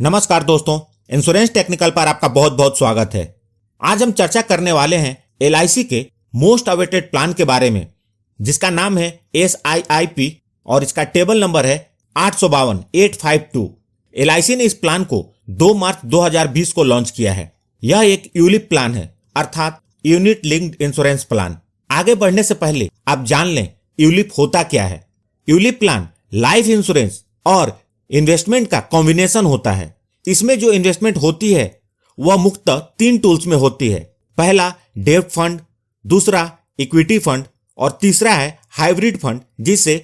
नमस्कार दोस्तों, insurance technical पर आपका बहुत बहुत स्वागत है। आज हम चर्चा करने वाले हैं LIC के मोस्ट अवेटेड प्लान के बारे में, जिसका नाम है SIIP और इसका टेबल नंबर है 852 LIC ने इस प्लान को 2 मार्च 2020 को लॉन्च किया है। यह एक यूलिप प्लान है, अर्थात यूनिट लिंक्ड इंश्योरेंस प्लान। आगे बढ़ने से पहले आप जान लें यूलिप होता क्या है। यूलिप प्लान लाइफ इंश्योरेंस और इन्वेस्टमेंट का कॉम्बिनेशन होता है। इसमें जो इन्वेस्टमेंट होती है वह मुख्यतः 3 टूल्स में होती है। पहला डेब्ट फंड, दूसरा इक्विटी फंड और तीसरा है हाइब्रिड फंड, जिसे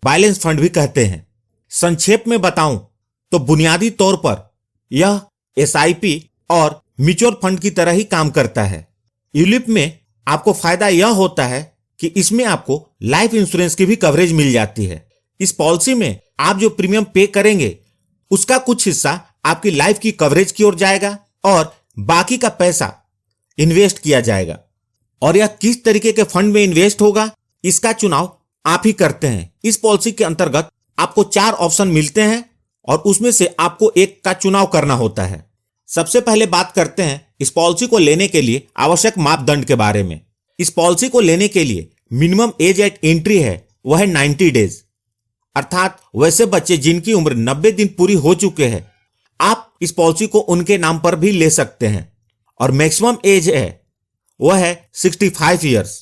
बैलेंस फंड भी कहते हैं। संक्षेप में बताऊं तो बुनियादी तौर पर यह SIP और म्यूचुअल फंड की तरह ही काम करता है। यूलिप में आपको फायदा यह होता है कि इसमें आपको लाइफ इंश्योरेंस की भी कवरेज मिल जाती है। इस पॉलिसी में आप जो प्रीमियम पे करेंगे उसका कुछ हिस्सा आपकी लाइफ की कवरेज की ओर जाएगा और बाकी का पैसा इन्वेस्ट किया जाएगा। और यह किस तरीके के फंड में इन्वेस्ट होगा इसका चुनाव आप ही करते हैं। इस पॉलिसी के अंतर्गत आपको 4 ऑप्शन मिलते हैं और उसमें से आपको एक का चुनाव करना होता है। सबसे पहले बात करते हैं इस पॉलिसी को लेने के लिए आवश्यक मापदंड के बारे में। इस पॉलिसी को लेने के लिए मिनिमम एज एट एंट्री है वह है 90 डेज, अर्थात वैसे बच्चे जिनकी उम्र 90 दिन पूरी हो चुके हैं आप इस पॉलिसी को उनके नाम पर भी ले सकते हैं। और मैक्सिमम एज है वह है 65 ईयर्स,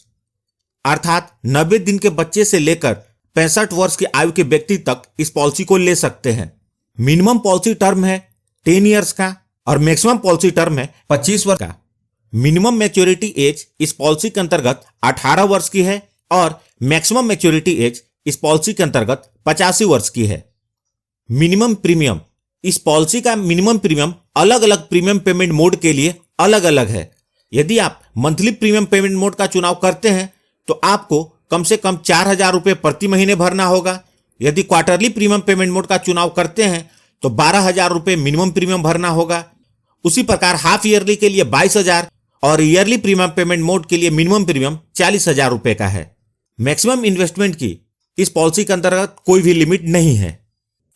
अर्थात 90 दिन के बच्चे से लेकर 65 वर्ष की आयु के व्यक्ति तक इस पॉलिसी को ले सकते हैं। मिनिमम पॉलिसी टर्म है 10 ईयर्स का और मैक्सिमम पॉलिसी टर्म है 25 वर्ष का। मिनिमम मैच्योरिटी एज इस पॉलिसी के अंतर्गत 18 वर्ष की है और मैक्सिमम मैच्योरिटी एज इस पॉलिसी के अंतर्गत 85 वर्ष की है। मिनिमम प्रीमियम, इस पॉलिसी का मिनिमम प्रीमियम अलग अलग प्रीमियम पेमेंट मोड के लिए अलग अलग है। यदि आप मंथली प्रीमियम पेमेंट मोड का चुनाव करते हैं तो आपको कम से कम 4,000 रुपये प्रति महीने भरना होगा। यदि क्वार्टरली प्रीमियम पेमेंट मोड का चुनाव करते हैं तो 12,000 रुपये मिनिमम प्रीमियम भरना होगा। उसी प्रकार हाफ ईयरली के लिए 22,000 और ईयरली प्रीमियम पेमेंट मोड के लिए मिनिमम प्रीमियम 40,000 रुपये का है। मैक्सिमम इन्वेस्टमेंट की इस पॉलिसी के अंतर्गत कोई भी लिमिट नहीं है।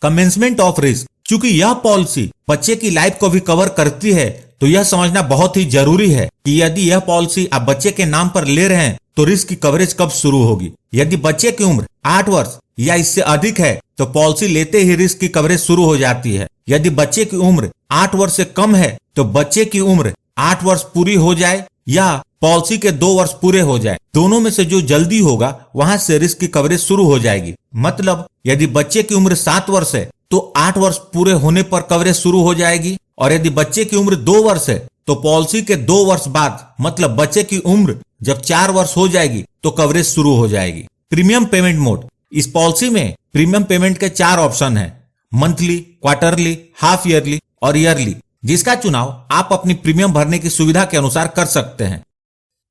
कमेंसमेंट ऑफ रिस्क, क्योंकि यह पॉलिसी बच्चे की लाइफ को भी कवर करती है तो यह समझना बहुत ही जरूरी है कि यदि यह पॉलिसी आप बच्चे के नाम पर ले रहे हैं तो रिस्क की कवरेज कब शुरू होगी। यदि बच्चे की उम्र 8 वर्ष या इससे अधिक है तो पॉलिसी लेते ही रिस्क की कवरेज शुरू हो जाती है। यदि बच्चे की उम्र 8 वर्ष से कम है तो बच्चे की उम्र 8 वर्ष पूरी हो जाए या पॉलिसी के 2 वर्ष पूरे हो जाए, दोनों में से जो जल्दी होगा वहां से रिस्क की कवरेज शुरू हो जाएगी। मतलब यदि बच्चे की उम्र 7 वर्ष है तो 8 वर्ष पूरे होने पर कवरेज शुरू हो जाएगी और यदि बच्चे की उम्र 2 वर्ष है तो पॉलिसी के 2 वर्ष बाद, मतलब बच्चे की उम्र जब 4 वर्ष हो जाएगी तो कवरेज शुरू हो जाएगी। प्रीमियम पेमेंट मोड, इस पॉलिसी में प्रीमियम पेमेंट के 4 ऑप्शन है, मंथली, क्वार्टरली, हाफ ईयरली और ईयरली, जिसका चुनाव आप अपनी प्रीमियम भरने की सुविधा के अनुसार कर सकते हैं।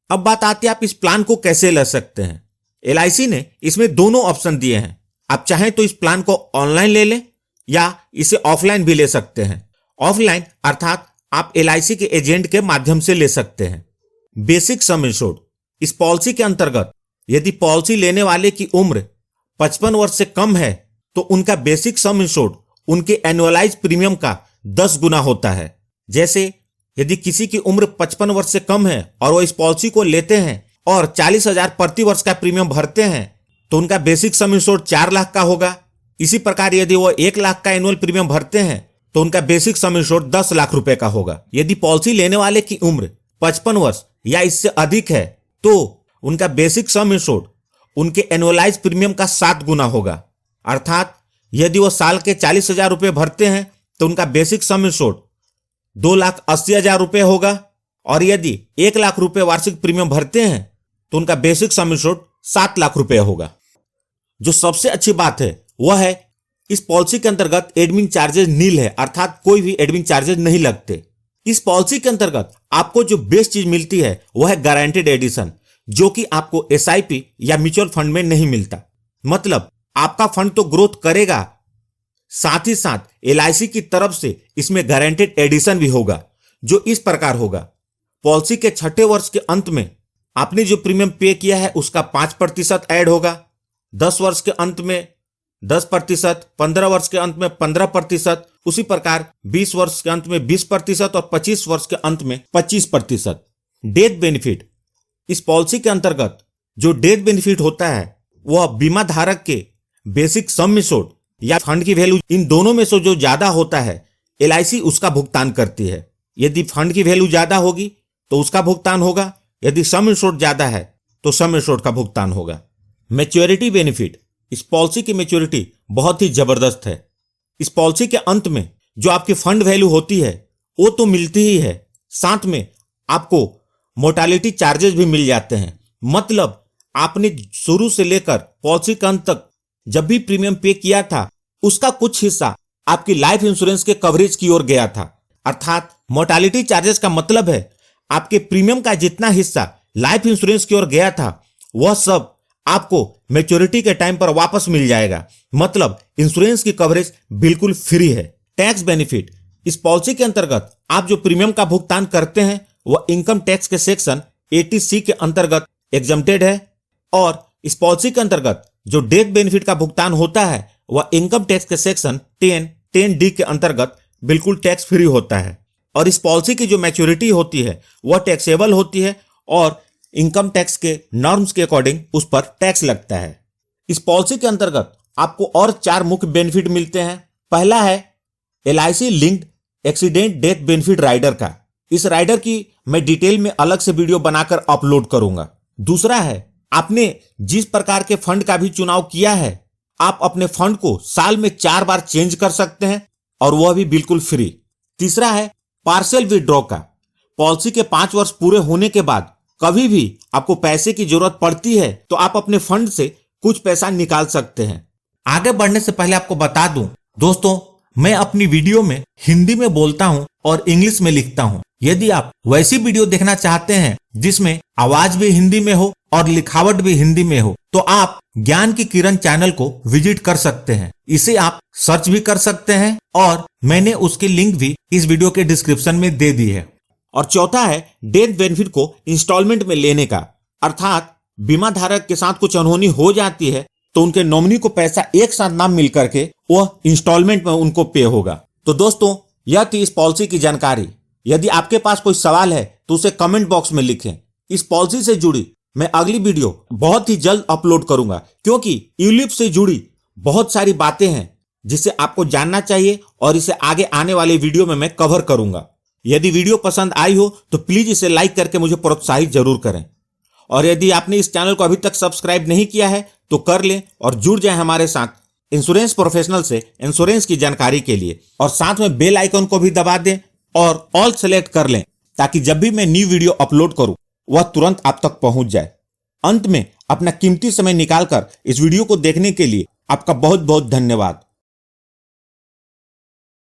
अब बात आती है आप इस प्लान को कैसे ले सकते हैं। LIC ने इसमें दोनों ऑप्शन दिए हैं। आप चाहें तो इस प्लान को ऑनलाइन ले लें या इसे ऑफलाइन भी ले सकते हैं। ऑफलाइन अर्थात आप LIC के एजेंट के माध्यम से ले सकते हैं। बेसिक सम इंश्योर्ड, इस पॉलिसी के अंतर्गत यदि पॉलिसी लेने वाले की उम्र 55 वर्ष से कम है तो उनका बेसिक सम इंश्योर्ड उनके एनुअलाइज प्रीमियम का 10 गुना होता है। जैसे यदि किसी की उम्र 55 वर्ष से कम है और वो इस पॉलिसी को लेते हैं और 40,000 प्रति वर्ष का प्रीमियम भरते हैं तो उनका बेसिक सम इंश्योर्ड 4 लाख का होगा। इसी प्रकार यदि वो 1 लाख का एनुअल प्रीमियम भरते हैं तो उनका बेसिक सम इंश्योर्ड 10 लाख रुपए का होगा। यदि पॉलिसी लेने वाले की उम्र 55 वर्ष या इससे अधिक है तो उनका बेसिक सम इंश्योर्ड उनके एनुअलाइज प्रीमियम का 7 गुना होगा। अर्थात यदि वो साल के 40,000 रुपये भरते हैं तो उनका बेसिक सम इंश्योर्ड 2,80,000 रुपये होगा और यदि 1 लाख रुपए वार्षिक प्रीमियम भरते हैं तो उनका बेसिक सम इंश्योर्ड 7 लाख रुपए होगा। जो सबसे अच्छी बात है वह है इस पॉलिसी के अंतर्गत एडमिन चार्जेस नील है, अर्थात कोई भी एडमिन चार्जेस नहीं लगते। इस पॉलिसी के अंतर्गत आपको जो बेस्ट चीज मिलती है वह है गारंटेड एडिशन, जो कि आपको SIP या म्यूचुअल फंड में नहीं मिलता। मतलब आपका फंड तो ग्रोथ करेगा, साथ ही साथ LIC की तरफ से इसमें गारंटेड एडिशन भी होगा, जो इस प्रकार होगा। पॉलिसी के 6ठे वर्ष के अंत में आपने जो प्रीमियम पे किया है उसका 5% ऐड होगा। 10 वर्ष के अंत में 10%, 15 वर्ष के अंत में 15%, उसी प्रकार 20 वर्ष के अंत में 20% और 25 वर्ष के अंत में 25%। डेथ बेनिफिट, इस पॉलिसी के अंतर्गत जो डेथ बेनिफिट होता है वह बीमा धारक के बेसिक सम एश्योर्ड या फंड की वैल्यू, इन दोनों में से जो ज्यादा होता है LIC उसका भुगतान करती है। यदि फंड की वैल्यू ज्यादा होगी तो उसका भुगतान होगा, यदि सम एश्योर्ड ज्यादा है तो सम एश्योर्ड का भुगतान होगा। मैच्योरिटी बेनिफिट, इस पॉलिसी की मैच्योरिटी बहुत ही जबरदस्त है। इस पॉलिसी के अंत में जो आपकी फंड वैल्यू होती है वो तो मिलती ही है, साथ में आपको मोर्टालिटी चार्जेस भी मिल जाते हैं। मतलब आपने शुरू से लेकर पॉलिसी के अंत तक जब भी प्रीमियम पे किया था उसका कुछ हिस्सा आपकी लाइफ इंश्योरेंस के कवरेज की ओर गया था। अर्थात मोर्टालिटी चार्जेस का मतलब है आपके प्रीमियम का जितना हिस्सा लाइफ इंश्योरेंस की ओर गया था वह सब आपको मैच्योरिटी के टाइम पर वापस मिल जाएगा। मतलब इंश्योरेंस की कवरेज बिल्कुल फ्री है। टैक्स बेनिफिट, इस पॉलिसी के अंतर्गत आप जो प्रीमियम का भुगतान करते हैं वह इनकम टैक्स के सेक्शन 80C के अंतर्गत एग्जम्प्टेड है, और इस पॉलिसी के अंतर्गत जो डेथ बेनिफिट का भुगतान होता है वह इनकम टैक्स के सेक्शन 10D के अंतर्गत बिल्कुल टैक्स फ्री होता है। और इस पॉलिसी की जो मैच्योरिटी होती है वह टैक्सेबल होती है और इनकम टैक्स के नॉर्म्स के अकॉर्डिंग उस पर टैक्स लगता है। इस पॉलिसी के अंतर्गत आपको और 4 मुख्य बेनिफिट मिलते हैं। पहला है LIC linked accident death benefit rider का। इस राइडर की मैं डिटेल में अलग से वीडियो बनाकर अपलोड करूंगा। दूसरा है, आपने जिस प्रकार के फंड का भी चुनाव किया है आप अपने फंड को साल में 4 बार चेंज कर सकते हैं और वह भी बिल्कुल फ्री। तीसरा है पार्शियल विड्रॉ का। पॉलिसी के 5 वर्ष पूरे होने के बाद कभी भी आपको पैसे की जरूरत पड़ती है तो आप अपने फंड से कुछ पैसा निकाल सकते हैं। आगे बढ़ने से पहले आपको बता दूं दोस्तों, मैं अपनी वीडियो में हिंदी में बोलता हूं और इंग्लिश में लिखता हूं। यदि आप वैसी वीडियो देखना चाहते हैं जिसमें आवाज भी हिंदी में हो और लिखावट भी हिंदी में हो तो आप ज्ञान की किरण चैनल को विजिट कर सकते हैं। इसे आप सर्च भी कर सकते हैं और मैंने उसकी लिंक भी इस वीडियो के डिस्क्रिप्शन में दे दी है। और चौथा है डेथ बेनिफिट को इंस्टॉलमेंट में लेने का। अर्थात बीमा धारक के साथ कुछ अनहोनी हो जाती है तो उनके नॉमिनी को पैसा एक साथ ना मिल करके वह इंस्टॉलमेंट में उनको पे होगा। तो दोस्तों यह थी इस पॉलिसी की जानकारी। यदि आपके पास कोई सवाल है तो उसे कमेंट बॉक्स में लिखें। इस पॉलिसी से जुड़ी मैं अगली वीडियो बहुत ही जल्द अपलोड करूंगा, क्योंकि यूलिप से जुड़ी बहुत सारी बातें हैं जिसे आपको जानना चाहिए और इसे आगे आने वाले वीडियो में मैं कवर करूंगा। यदि वीडियो पसंद आई हो तो प्लीज इसे लाइक करके मुझे प्रोत्साहित जरूर करें, और यदि आपने इस चैनल को अभी तक सब्सक्राइब नहीं किया है तो कर लें और जुड़ जाएं हमारे साथ इंश्योरेंस प्रोफेशनल से इंश्योरेंस की जानकारी के लिए। और साथ में बेल आइकन को भी दबा दें और ऑल सेलेक्ट कर लें ताकि जब भी मैं न्यू वीडियो अपलोड करूं वह तुरंत आप तक पहुंच जाए। अंत में अपना कीमती समय निकालकर इस वीडियो को देखने के लिए आपका बहुत बहुत धन्यवाद।